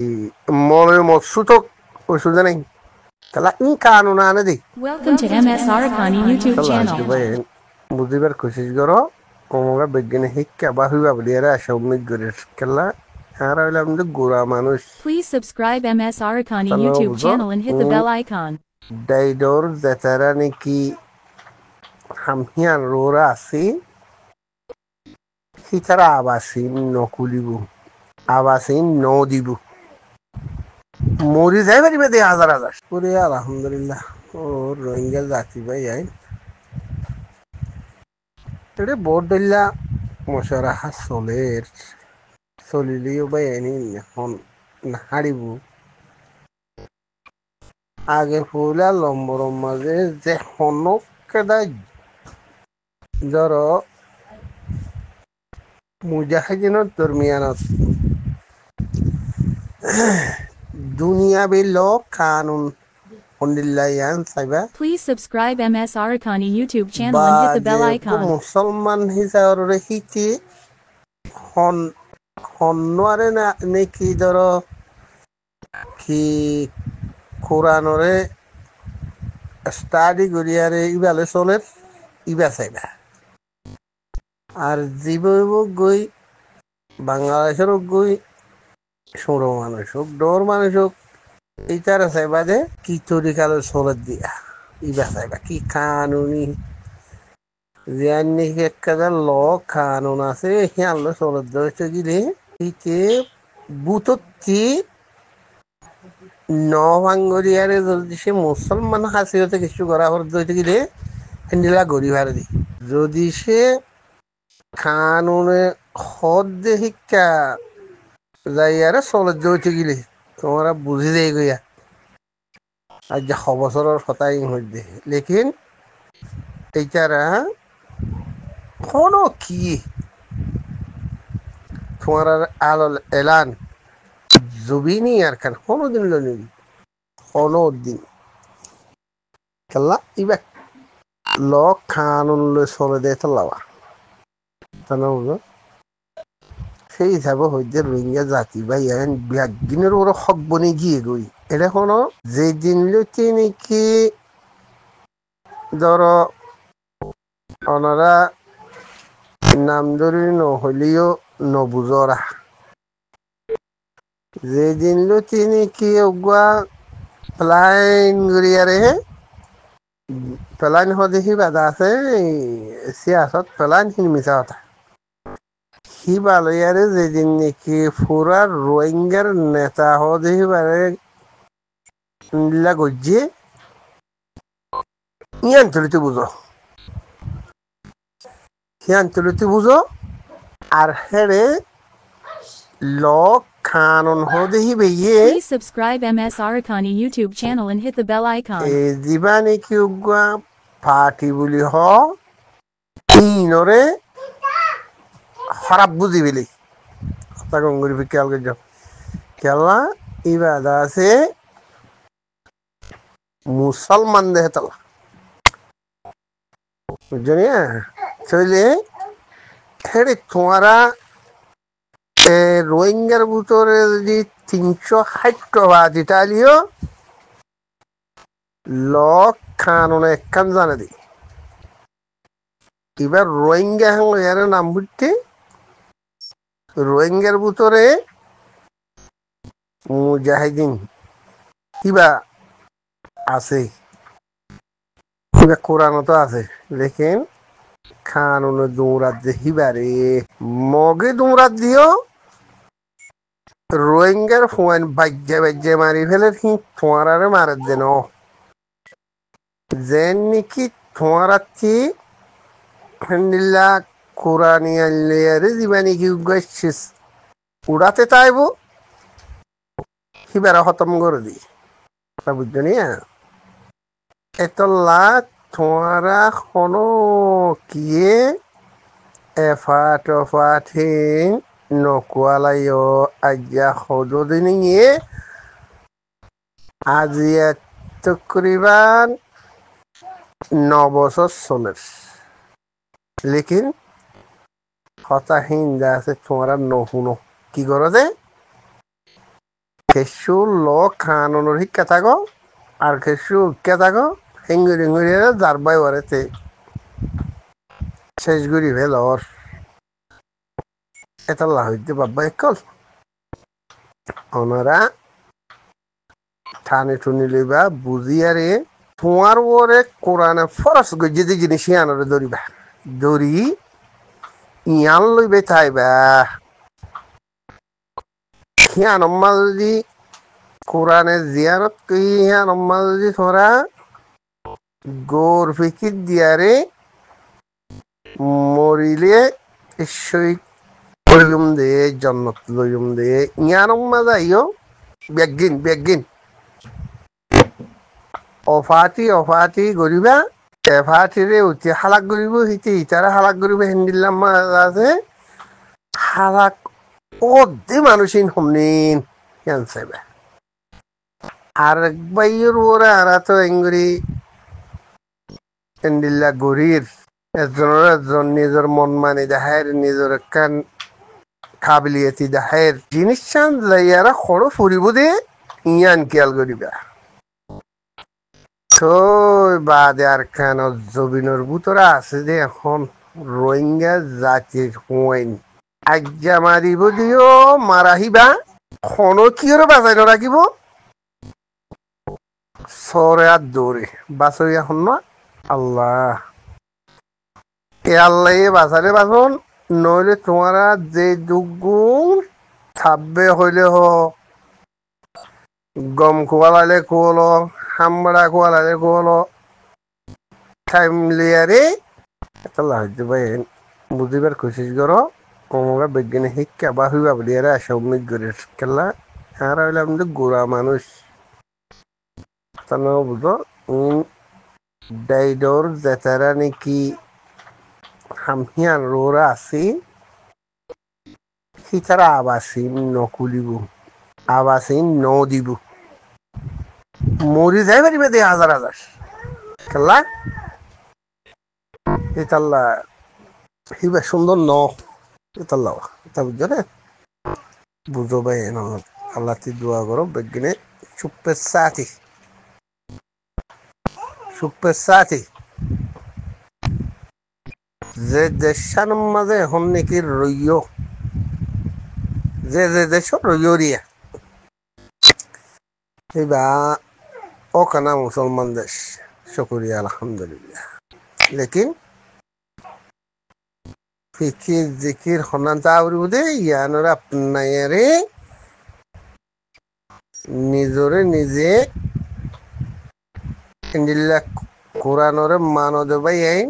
mole motsuto usudane kala in kanuna na di Welcome to MS Arakani YouTube kala channel. kibayen mudibar koshis goro omoga begene hikka bahuwa bdiara shawmid gorir kala ara lamde gura manush Please subscribe MS Arakani tano YouTube buzo channel and hit the bell icon. daidor zatarani ki hamhian rora asi hitara abasin nokulibu abasin nodibu মরি যাই পারিবে দে হাজার হাজার পুরে আলহামদুলিল্লাহ ও রোহিঙ্গা জাতি ভাই I এটা বোর্ড দিল্লা মশারাহা চলের চলিলিও ভাই আইনি এখন হারিব আগে ফুলা লম্বর মাঝে যে হনক কেদা ধর মুজাহিদিনের দরমিয়ানত দুনিয়া বিল কানুন হন্দিল্লায়ান Saiba Please subscribe MS Arakani YouTube channel বা and hit the bell যে icon. মুসলমান হিসাবে হিতি হন হন্নরে না নেকি ধরো কি কোরআনরে স্টাডি করিয়ারে ইবালে চলে ইবা চাইবা আর জীব গই বাংলাদেশের গই সৌর মানুষ হোক ডোর মানুষ হোক এইটারে চাইবা যে কি তরিকালে চলে দিয়া ইবা চাইবা কি কানুনি জিয়ানি একটা ল কানুন আছে হিয়ালে চলে দিতে গিলে ইতে বুততি নভাঙ্গরিয়ারে যদি সে মুসলমান হাসিতে কিছু করা হতে গিলে হেন্ডিলা গড়ি ভাড়ে দি যদি সে কানুনে হদ শিক্ষা যাইয়ারে চলে জইতে গিলে তোমরা বুঝি দেই গইয়া আজ যে বছরের হতাই হইতে লেকিন এইটারা কোনো কি তোমার আল এলান জুবিনি আর খান কোনোদিন লনি কোনোদিন খেলা ইবা ল কানুন লৈ চলে দে লাওয়া জানো সেই হিসাবে হইতে রোহিঙ্গা জাতি বা ইয়ান ব্যাগিনের ওরা হক বনে গিয়ে গই এটা কোনো যেদিন লইতে নাকি ধরো ওনারা নাম ধরি নহলিও নবুজরা যেদিন লইতে নাকি ওগুয়া প্লাইন গড়িয়ারে প্লাইন হদেহি বাধা আছে সিয়াসত প্লাইন খিনি মিছা কথা সি বালয়ারে যেদিন নাকি পুরা রোহিঙ্গার নেতা হদেহি বারে লা গজ্জে ইয়ান চলিতে বুঝো হিয়ান চলিতে বুঝো আর হেরে ল কানুন হদেহি বেয়ে Please subscribe MS Arakani YouTube channel and hit the bell icon. দিবা নাকি উগুয়া পার্টি বুলি হ ইনরে খারাপ বুঝি বেলি কথা গঙ্গুরি খেয়াল করছ খেলা ইবাদা আছে মুসলমান দেহে তলা বুঝলি চলে হেরে তোমারা রোহিঙ্গার ভিতরে যদি 360 বাদ ইটালিও ল কানুন একখান জানে দি এবার রোহিঙ্গা এর নাম বুঝতে রোহিঙ্গার ভিতরে মুজাহিদিন কিবা আছে কিবা কোরআনতো আছে লেকিন কানুনে দৌড়াত যে হিবারে মগে দৌড়াত দিও রোহিঙ্গার ফোন বাজ্যে বাজ্যে মারি ফেলে তোমারে মারে দেন যেন নাকি তোমারাচ্ছি হ্যান্ডিল্লা কোরআনি আল্লিয়ারে জীবানি কি উগাইছিস উড়াতে চাইব হিবারা খতম করে দি বুঝছো নিয়া এতলা তোমারা কোনো কিয়ে এফাট ফাঠিন নকুয়ালাইও আজ্ঞা সদদিন নিয়ে আজি তকরিবান 9 বছর চলের লেকিন কথা হিন্দা আছে তোমরা নহুনো কি করো যে কিছু লোক খানোর শিক্ষা থাকো আর কিছু শিক্ষা থাকো হিঙ্গুরি হিঙ্গুরি যারবাই ওরেতে শেষ গুড়ি ভেল ওর এটা হইতে বাবা একল ওনারা ঠানে টুনি লইবা বুঝিয়ারে তোমার ওরে কোরআনে ফরস গজ্জিদি জিনিস আনরে ধরিবা ধরি ইয়ান লইবে তাইবা হিয়ান অম্মা যদি কোরআনে জিয়ারত কই হিয়ান অম্মা যদি তোরা গোর ফিকির দিয়ারে মরিলে ঈশ্বই লইম দে জন্নত লইম দে ইয়ান অম্মা যাইও বেগিন বেগিন অফাতি গরিবা এফাতিরে উঠি হালাক গরিব হিতে ইতারা হালাক গরিব হিন্দিল্লাম আছে হালাক অধে মানুষিন হমনিন ইয়ান চাইবা আর একবাইয়ের ওরা আরা তো এঙ্গুরি হিন্দিল্লা গরির একজনের একজন নিজের মন মানি দেখায় নিজের কান কাবিলিয়তি দেখায় জিনিস চান যাইয়ারা খড়ো ফুরিব দে ইয়ান খেয়াল করিবা তো বাদে আর কেন জবিনের ভিতরে আছে যে এখন রোহিঙ্গা জাতির হুঁয়াইন আজ্ঞা মারিব দিও মারাহিবা খনো কিয়র বাঁচাই নরাখিব সরে আর দৌড়ে বাঁচই এখন না আল্লাহ এ আল্লাহ বাঁচালে বাঁচন নইলে তোমারা যে দুগুণ থাকবে হইলে হ গম খোয়ালালে খোয়ালো হামড়া খোয়ালালে খোয়ালো টাইম লিয়ারে এটা লাগতে ভাই বুঝিবার কোশিশ করো আমরা বিজ্ঞানী শিক্ষা বা হইবা বলি এরা আশা উম্মিদ করে খেলা আর হইলে আমাদের গোড়া মানুষ তাহলে বুঝো ডাইডর যেতারা নাকি হামিয়ান রোরা আছি সিতারা আবাসীন নকুলিব আবাসীন ন দিব মরি যাই পারিবে দে হাজার হাজার খেলা এতাল্লা হিবা সুন্দর ন এতাল্লা এটা বুঝছো না বুঝো ভাই আল্লাহ তি দোয়া করো বিজ্ঞানে সুপের সাথী যে দেশার মাঝে এখন নাকি রইয় যে দেশ রইয়রিয়া এইবা ওখানা মুসলমান দেশ শুকরিয়া আলহামদুলিল্লাহ লেকিন ফিকির জিকির হনান তাউরি ইয়ানোর আপনারে নিজরে নিজে ইন্দিল্লা কোরআনরে মানো দেবাই আইন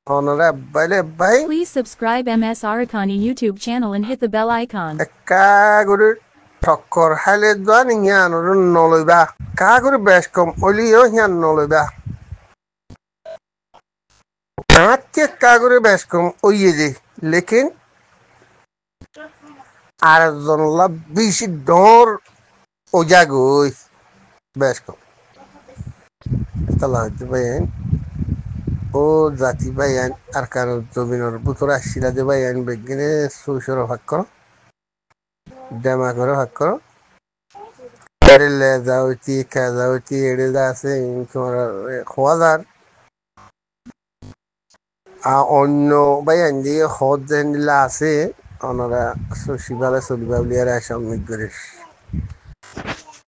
অনরে বাইলে by Please subscribe MS Arakani YouTube channel and hit the bell icon. একা করে ঠক্কর হাইলে দোয়ান ইয়ানোর নলইবা কা করে বেশ কম অলিও ইয়ান নলইবা আজকে কা করে বেশ কম ওইয়ে যে লেকিন আর জনলা বেশি ডর ওজাগই বেশ কম তালা হইতে পাইন ও জাতি পাইন আর কারো জমিনের ভিতরে আসিলা দে পাইন বেগিনে সুসর ভাগ করো ডেমা করে ভাগ করো যাওতি খাওয়াতি এড়ে যা আছে খোয়া যার অন্য বাইন দিয়ে হদ যেন আছে ওনারা শশীবালা চলিবা বলিয়ার আশা উম্মিদ করিস